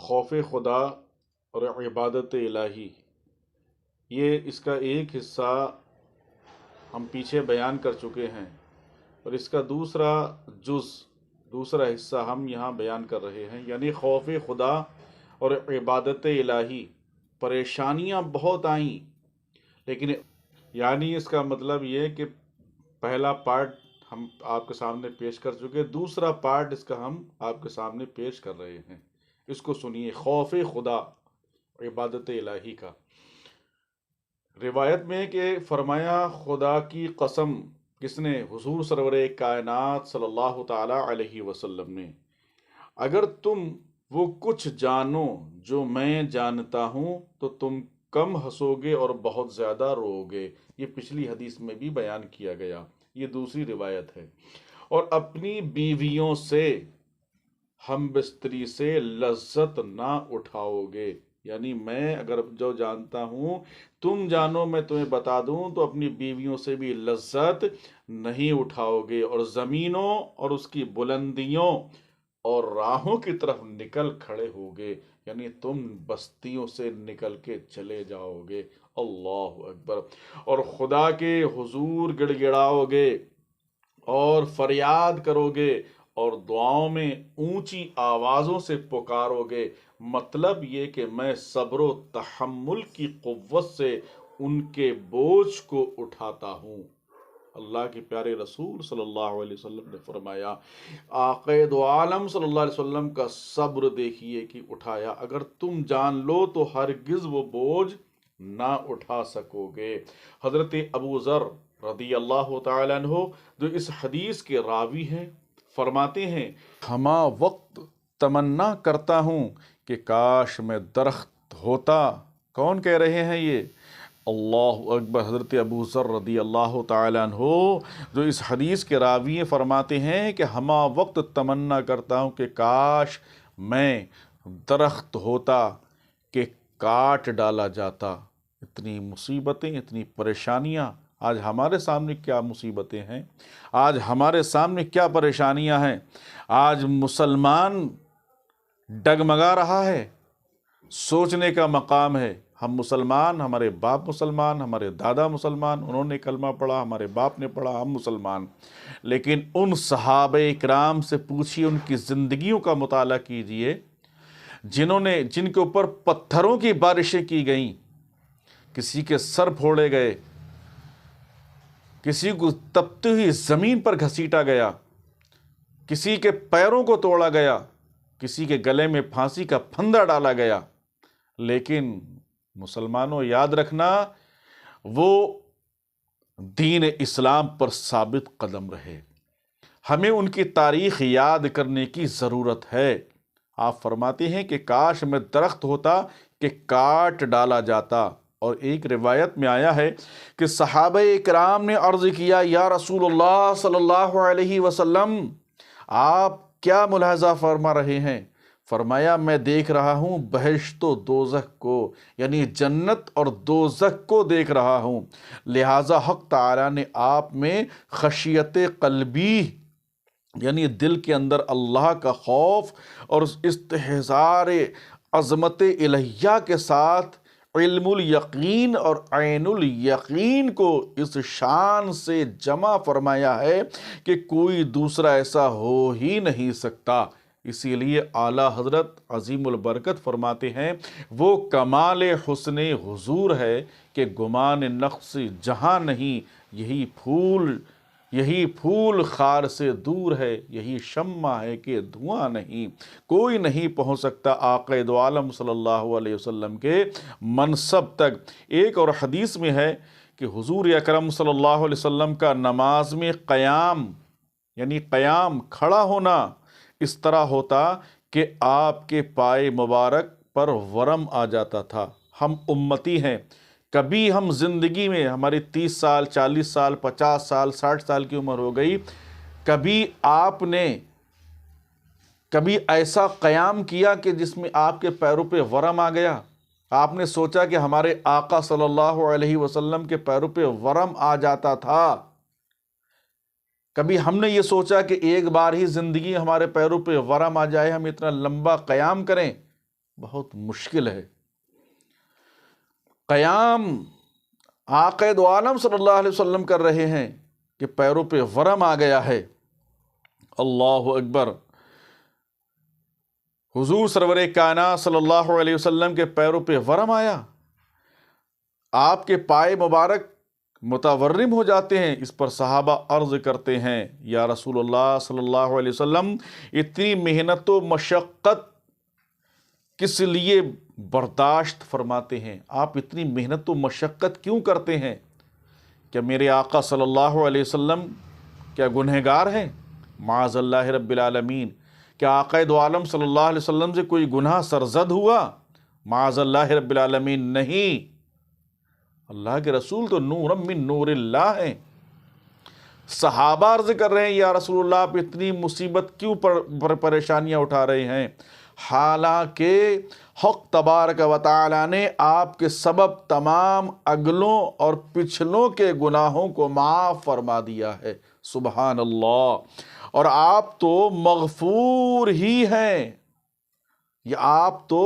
خوف خدا اور عبادت الہی، یہ اس کا ایک حصہ ہم پیچھے بیان کر چکے ہیں، اور اس کا دوسرا حصہ ہم یہاں بیان کر رہے ہیں، یعنی خوف خدا اور عبادت الہی۔ پریشانیاں بہت آئیں، لیکن یعنی اس کا مطلب یہ کہ پہلا پارٹ ہم آپ کے سامنے پیش کر چکے، دوسرا پارٹ اس کا ہم آپ کے سامنے پیش کر رہے ہیں۔ اس کو سنیے، خوف خدا عبادت الہی کا۔ روایت میں کہ فرمایا، خدا کی قسم، کس نے؟ حضور سرور کائنات صلی اللہ تعالی علیہ وسلم نے، اگر تم وہ کچھ جانو جو میں جانتا ہوں تو تم کم ہنسو گے اور بہت زیادہ رو گے۔ یہ پچھلی حدیث میں بھی بیان کیا گیا، یہ دوسری روایت ہے۔ اور اپنی بیویوں سے، ہم بستری سے لذت نہ اٹھاؤ گے، یعنی میں اگر جو جانتا ہوں تم جانو، میں تمہیں بتا دوں، تو اپنی بیویوں سے بھی لذت نہیں اٹھاؤ گے، اور زمینوں اور اس کی بلندیوں اور راہوں کی طرف نکل کھڑے ہوگے، یعنی تم بستیوں سے نکل کے چلے جاؤ گے۔ اللہ اکبر۔ اور خدا کے حضور گڑ گڑاؤ گے اور فریاد کرو گے اور دعاؤں میں اونچی آوازوں سے پکارو گے، مطلب یہ کہ میں صبر و تحمل کی قوت سے ان کے بوجھ کو اٹھاتا ہوں۔ اللہ کے پیارے رسول صلی اللہ علیہ وسلم نے فرمایا، آقا دو عالم صلی اللہ علیہ وسلم کا صبر دیکھیے کہ اٹھایا، اگر تم جان لو تو ہرگز وہ بوجھ نہ اٹھا سکو گے۔ حضرت ابو ذر رضی اللہ تعالیٰ عنہ جو اس حدیث کے راوی ہیں، فرماتے ہیں، ہما وقت تمنا کرتا ہوں کہ کاش میں درخت ہوتا۔ کون کہہ رہے ہیں یہ؟ اللہ اکبر، حضرت ابو ذر رضی اللہ تعالیٰ عنہ جو اس حدیث کے راوی ہیں، فرماتے ہیں کہ ہما وقت تمنا کرتا ہوں کہ کاش میں درخت ہوتا کہ کاٹ ڈالا جاتا۔ اتنی مصیبتیں، اتنی پریشانیاں، آج ہمارے سامنے کیا مصیبتیں ہیں، آج ہمارے سامنے کیا پریشانیاں ہیں۔ آج مسلمان ڈگمگا رہا ہے، سوچنے کا مقام ہے۔ ہم مسلمان، ہمارے باپ مسلمان، ہمارے دادا مسلمان، انہوں نے کلمہ پڑھا، ہمارے باپ نے پڑھا، ہم مسلمان، لیکن ان صحابہ کرام سے پوچھیے، ان کی زندگیوں کا مطالعہ کیجئے، جن کے اوپر پتھروں کی بارشیں کی گئیں، کسی کے سر پھوڑے گئے، کسی کو تپتی ہوئی زمین پر گھسیٹا گیا، کسی کے پیروں کو توڑا گیا، کسی کے گلے میں پھانسی کا پھندا ڈالا گیا، لیکن مسلمانوں یاد رکھنا، وہ دین اسلام پر ثابت قدم رہے۔ ہمیں ان کی تاریخ یاد کرنے کی ضرورت ہے۔ آپ فرماتے ہیں کہ کاش میں درخت ہوتا کہ کاٹ ڈالا جاتا۔ اور ایک روایت میں آیا ہے کہ صحابہ کرام نے عرض کیا، یا رسول اللہ صلی اللہ علیہ وسلم، آپ کیا ملاحظہ فرما رہے ہیں؟ فرمایا، میں دیکھ رہا ہوں بہشت و دوزخ کو، یعنی جنت اور دوزخ کو دیکھ رہا ہوں، لہٰذا حق تعالیٰ نے آپ میں خشیت قلبی، یعنی دل کے اندر اللہ کا خوف اور استحضار عظمت الہیہ کے ساتھ علم الیقین اور عین الیقین کو اس شان سے جمع فرمایا ہے کہ کوئی دوسرا ایسا ہو ہی نہیں سکتا۔ اسی لیے اعلیٰ حضرت عظیم البرکت فرماتے ہیں، وہ کمال حسن حضور ہے کہ گمان نقص جہاں نہیں، یہی پھول خار سے دور ہے، یہی شمع ہے کہ دھواں نہیں، کوئی نہیں پہنچ سکتا آقا دو عالم صلی اللہ علیہ وسلم کے منصب تک۔ ایک اور حدیث میں ہے کہ حضور اکرم صلی اللہ علیہ وسلم کا نماز میں قیام، یعنی قیام، کھڑا ہونا اس طرح ہوتا کہ آپ کے پائے مبارک پر ورم آ جاتا تھا۔ ہم امتی ہیں، کبھی ہم زندگی میں، ہماری 30 سال 40 سال 50 سال 60 سال کی عمر ہو گئی، کبھی آپ نے ایسا قیام کیا کہ جس میں آپ کے پیروں پہ ورم آ گیا؟ آپ نے سوچا کہ ہمارے آقا صلی اللہ علیہ وسلم کے پیروں پہ ورم آ جاتا تھا؟ کبھی ہم نے یہ سوچا کہ ایک بار ہی زندگی ہمارے پیروں پہ ورم آ جائے، ہم اتنا لمبا قیام کریں؟ بہت مشکل ہے۔ قیام آقا دو عالم صلی اللہ علیہ وسلم کر رہے ہیں کہ پیروں پہ ورم آ گیا ہے۔ اللہ اکبر۔ حضور سرور کائنات صلی اللہ علیہ وسلم کے پیروں پہ ورم آیا، آپ کے پائے مبارک متورم ہو جاتے ہیں۔ اس پر صحابہ عرض کرتے ہیں یا رسول اللہ صلی اللہ علیہ وسلم، اتنی محنت و مشقت کس لیے برداشت فرماتے ہیں؟ آپ اتنی محنت و مشقت کیوں کرتے ہیں؟ کیا میرے آقا صلی اللہ علیہ وسلم کیا گنہگار ہیں؟ معاذ اللہ رب العالمین۔ کیا آقا دو عالم صلی اللہ علیہ وسلم سے کوئی گناہ سرزد ہوا؟ معاذ اللہ رب العالمین نہیں۔ اللہ کے رسول تو نور من نور اللہ ہیں۔ صحابہ عرض کر رہے ہیں یا رسول اللہ، آپ اتنی مصیبت کیوں پریشانیاں اٹھا رہے ہیں؟ حالانکہ حق تبارک و تعالی نے آپ کے سبب تمام اگلوں اور پچھلوں کے گناہوں کو معاف فرما دیا ہے۔ سبحان اللہ۔ اور آپ تو مغفور ہی ہیں، یہ آپ تو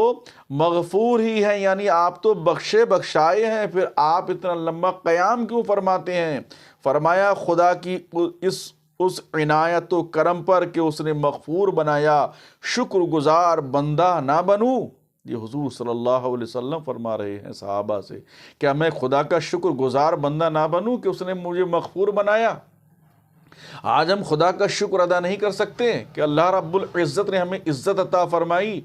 مغفور ہی ہیں، یعنی آپ تو بخشے بخشائے ہیں، پھر آپ اتنا لمبا قیام کیوں فرماتے ہیں؟ فرمایا خدا کی اس عنایت و کرم پر کہ اس نے مغفور بنایا، شکر گزار بندہ نہ بنوں؟ یہ حضور صلی اللہ علیہ وسلم فرما رہے ہیں صحابہ سے، کیا میں خدا کا شکر گزار بندہ نہ بنوں کہ اس نے مجھے مغفور بنایا؟ آج ہم خدا کا شکر ادا نہیں کر سکتے کہ اللہ رب العزت نے ہمیں عزت عطا فرمائی؟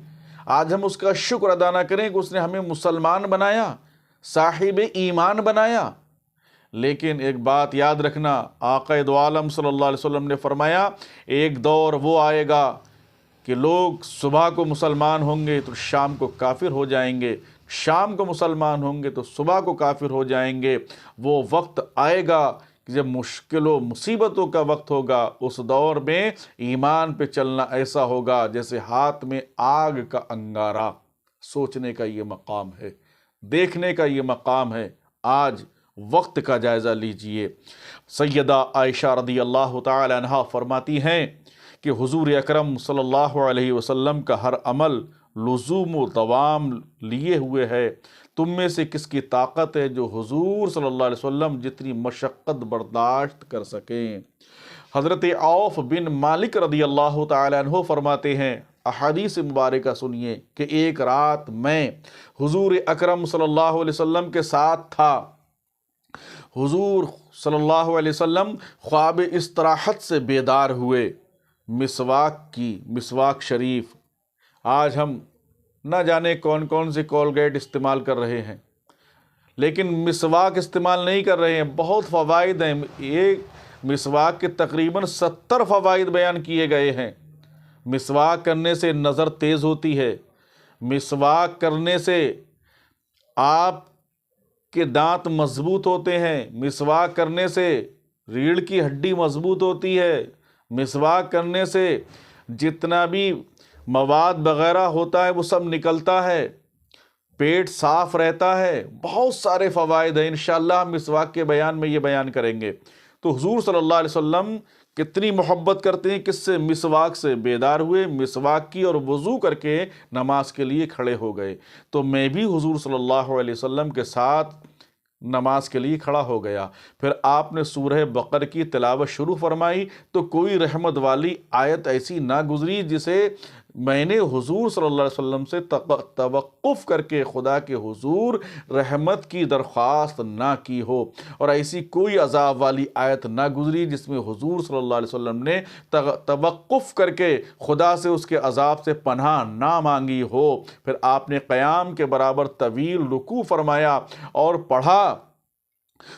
آج ہم اس کا شکر ادا نہ کریں کہ اس نے ہمیں مسلمان بنایا، صاحب ایمان بنایا؟ لیکن ایک بات یاد رکھنا، آقا دو عالم صلی اللہ علیہ وسلم نے فرمایا ایک دور وہ آئے گا کہ لوگ صبح کو مسلمان ہوں گے تو شام کو کافر ہو جائیں گے، شام کو مسلمان ہوں گے تو صبح کو کافر ہو جائیں گے۔ وہ وقت آئے گا کہ جب مشکل و مصیبتوں کا وقت ہوگا، اس دور میں ایمان پہ چلنا ایسا ہوگا جیسے ہاتھ میں آگ کا انگارہ۔ سوچنے کا یہ مقام ہے، دیکھنے کا یہ مقام ہے۔ آج وقت کا جائزہ لیجئے۔ سیدہ عائشہ رضی اللہ تعالی عنہا فرماتی ہیں کہ حضور اکرم صلی اللہ علیہ وسلم کا ہر عمل لزوم و دوام لیے ہوئے ہے۔ تم میں سے کس کی طاقت ہے جو حضور صلی اللہ علیہ وسلم جتنی مشقت برداشت کر سکیں؟ حضرت عوف بن مالک رضی اللہ تعالی عنہ فرماتے ہیں، احادیث مبارکہ سنیے کہ ایک رات میں حضور اکرم صلی اللہ علیہ وسلم کے ساتھ تھا۔ حضور صلی اللہ علیہ وسلم خواب استراحت سے بیدار ہوئے، مسواک شریف۔ آج ہم نہ جانے کون کون سے کولگیٹ استعمال کر رہے ہیں، لیکن مسواک استعمال نہیں کر رہے ہیں۔ بہت فوائد ہیں، ایک مسواک کے تقریباً 70 فوائد بیان کیے گئے ہیں۔ مسواک کرنے سے نظر تیز ہوتی ہے، مسواک کرنے سے آپ کے دانت مضبوط ہوتے ہیں، مسواک کرنے سے ریڑھ کی ہڈی مضبوط ہوتی ہے، مسواک کرنے سے جتنا بھی مواد وغیرہ ہوتا ہے وہ سب نکلتا ہے، پیٹ صاف رہتا ہے۔ بہت سارے فوائد ہیں، انشاءاللہ ہم مسواک کے بیان میں یہ بیان کریں گے۔ تو حضور صلی اللہ علیہ وسلم کتنی محبت کرتے ہیں، کس سے؟ مسواک سے۔ بیدار ہوئے، مسواک کی اور وضو کر کے نماز کے لیے کھڑے ہو گئے۔ تو میں بھی حضور صلی اللہ علیہ وسلم کے ساتھ نماز کے لیے کھڑا ہو گیا۔ پھر آپ نے سورہ بقرہ کی تلاوت شروع فرمائی تو کوئی رحمت والی آیت ایسی نہ گزری جسے میں نے حضور صلی اللہ علیہ وسلم سے توقف کر کے خدا کے حضور رحمت کی درخواست نہ کی ہو، اور ایسی کوئی عذاب والی آیت نہ گزری جس میں حضور صلی اللہ علیہ وسلم نے توقف کر کے خدا سے اس کے عذاب سے پناہ نہ مانگی ہو۔ پھر آپ نے قیام کے برابر طویل رکوع فرمایا اور پڑھا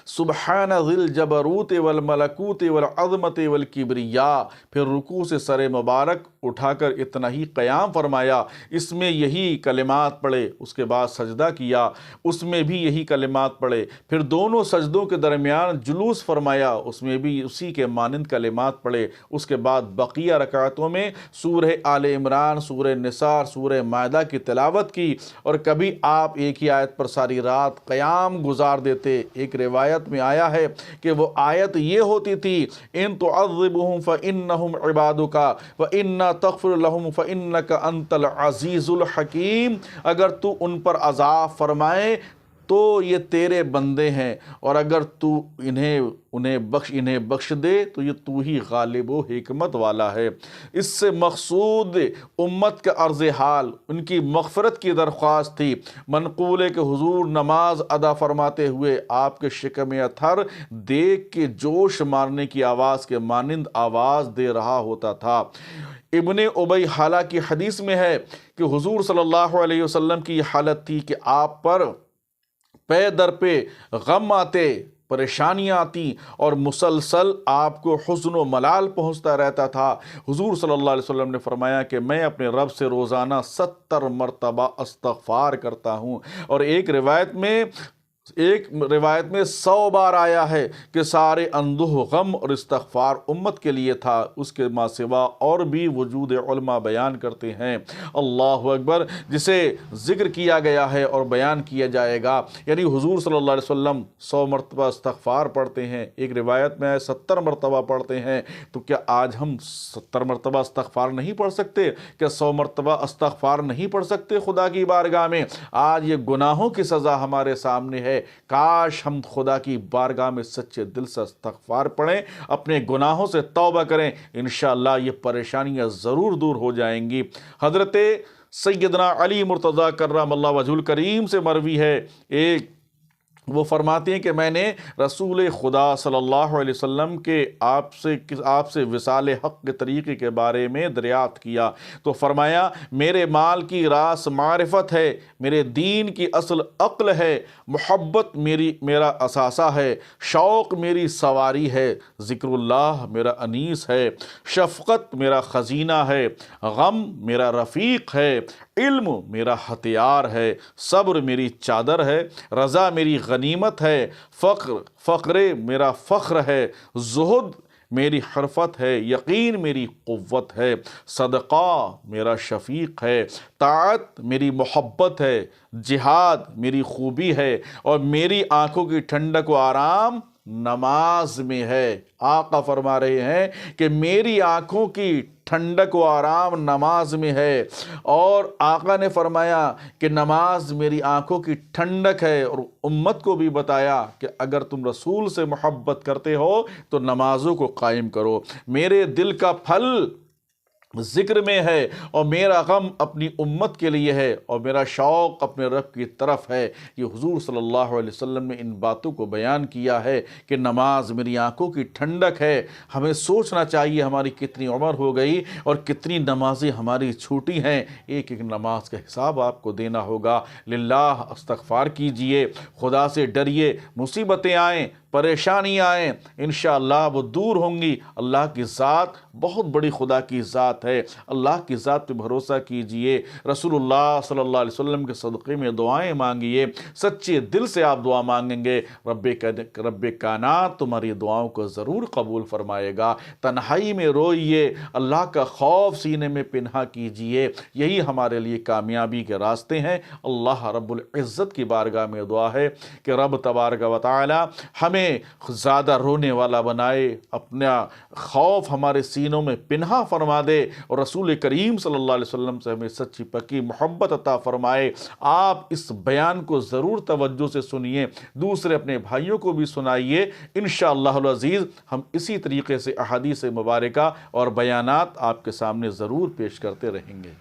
سبحان ذی الجبروت والملکوت والعظمت والکبریاء۔ پھر رکوع سے سر مبارک اٹھا کر اتنا ہی قیام فرمایا، اس میں یہی کلمات پڑھے۔ اس کے بعد سجدہ کیا، اس میں بھی یہی کلمات پڑھے۔ پھر دونوں سجدوں کے درمیان جلوس فرمایا، اس میں بھی اسی کے مانند کلمات پڑھے۔ اس کے بعد بقیہ رکعتوں میں سورہ آل عمران، سورہ نساء، سورہ مائدہ کی تلاوت کی، اور کبھی آپ ایک ہی آیت پر ساری رات قیام گزار دیتے۔ ایک روایت میں آیا ہے کہ وہ آیت یہ ہوتی تھی، ان تعذبهم فانهم عبادك وان لا تغفر لهم فإنك انت العزیز الحکیم، اگر تو ان پر عذاب فرمائے تو یہ تیرے بندے ہیں، اور اگر تو انہیں بخش دے تو یہ تو ہی غالب و حکمت والا ہے۔ اس سے مقصود امت کا عرض حال، ان کی مغفرت کی درخواست تھی۔ منقول ہے کہ حضور نماز ادا فرماتے ہوئے آپ کے شکم اطہر دیکھ کے جوش مارنے کی آواز کے مانند آواز دے رہا ہوتا تھا۔ ابن ابی حالہ کی حدیث میں ہے کہ حضور صلی اللہ علیہ وسلم کی یہ حالت تھی کہ آپ پر پے در پہ غم آتے، پریشانیاں آتی، اور مسلسل آپ کو حزن و ملال پہنچتا رہتا تھا۔ حضور صلی اللہ علیہ وسلم نے فرمایا کہ میں اپنے رب سے روزانہ 70 مرتبہ استغفار کرتا ہوں، اور ایک روایت میں 100 بار آیا ہے کہ سارے اندوہ غم اور استغفار امت کے لیے تھا، اس کے ما سوا اور بھی وجود علماء بیان کرتے ہیں۔ اللہ اکبر، جسے ذکر کیا گیا ہے اور بیان کیا جائے گا، یعنی حضور صلی اللہ علیہ وسلم 100 مرتبہ استغفار پڑھتے ہیں، ایک روایت میں 70 مرتبہ پڑھتے ہیں، تو کیا آج ہم 70 مرتبہ استغفار نہیں پڑھ سکتے؟ کیا 100 مرتبہ استغفار نہیں پڑھ سکتے خدا کی بارگاہ میں؟ آج یہ گناہوں کی سزا ہمارے سامنے ہے۔ کاش ہم خدا کی بارگاہ میں سچے دل سے استغفار پڑھیں، اپنے گناہوں سے توبہ کریں، انشاءاللہ یہ پریشانیاں ضرور دور ہو جائیں گی۔ حضرت سیدنا علی مرتضیٰ کرم اللہ وجہہ الکریم سے مروی ہے، وہ فرماتے ہیں کہ میں نے رسول خدا صلی اللہ علیہ وسلم کے آپ سے وصال حق کے طریقے کے بارے میں دریافت کیا تو فرمایا، میرے مال کی راس معرفت ہے، میرے دین کی اصل عقل ہے، محبت میرا اثاثہ ہے، شوق میری سواری ہے، ذکر اللہ میرا انیس ہے، شفقت میرا خزینہ ہے، غم میرا رفیق ہے، علم میرا ہتھیار ہے، صبر میری چادر ہے، رضا میری غنیمت ہے، فقر میرا فخر ہے، زہد میری حرفت ہے، یقین میری قوت ہے، صدقہ میرا شفیق ہے، طاعت میری محبت ہے، جہاد میری خوبی ہے، اور میری آنکھوں کی ٹھنڈک و آرام نماز میں ہے۔ آقا فرما رہے ہیں کہ میری آنکھوں کی ٹھنڈک و آرام نماز میں ہے، اور آقا نے فرمایا کہ نماز میری آنکھوں کی ٹھنڈک ہے، اور امت کو بھی بتایا کہ اگر تم رسول سے محبت کرتے ہو تو نمازوں کو قائم کرو۔ میرے دل کا پھل ذکر میں ہے، اور میرا غم اپنی امت کے لیے ہے، اور میرا شوق اپنے رب کی طرف ہے۔ یہ حضور صلی اللہ علیہ وسلم نے ان باتوں کو بیان کیا ہے کہ نماز میری آنکھوں کی ٹھنڈک ہے۔ ہمیں سوچنا چاہیے ہماری کتنی عمر ہو گئی اور کتنی نمازیں ہماری چھوٹی ہیں۔ ایک ایک نماز کا حساب آپ کو دینا ہوگا۔ للہ استغفار کیجئے، خدا سے ڈریے، مصیبتیں آئیں، پریشانیاں آئیں، انشاءاللہ وہ دور ہوں گی۔ اللہ کی ذات بہت بڑی خدا کی ذات ہے، اللہ کی ذات پہ بھروسہ کیجئے، رسول اللہ صلی اللہ علیہ وسلم کے صدقے میں دعائیں مانگیے، سچے دل سے آپ دعا مانگیں گے، رب کائنات تمہاری دعاؤں کو ضرور قبول فرمائے گا۔ تنہائی میں روئیے، اللہ کا خوف سینے میں پنہا کیجئے، یہی ہمارے لیے کامیابی کے راستے ہیں۔ اللہ رب العزت کی بارگاہ میں دعا ہے کہ رب تبارک و تعالی ہمیں زیادہ رونے والا بنائے، اپنا خوف ہمارے سینوں میں پنہا فرما دے، اور رسول کریم صلی اللہ علیہ وسلم سے ہمیں سچی پکی محبت عطا فرمائے۔ آپ اس بیان کو ضرور توجہ سے سنیے، دوسرے اپنے بھائیوں کو بھی سنائیے۔ انشاءاللہ العزیز ہم اسی طریقے سے احادیث مبارکہ اور بیانات آپ کے سامنے ضرور پیش کرتے رہیں گے۔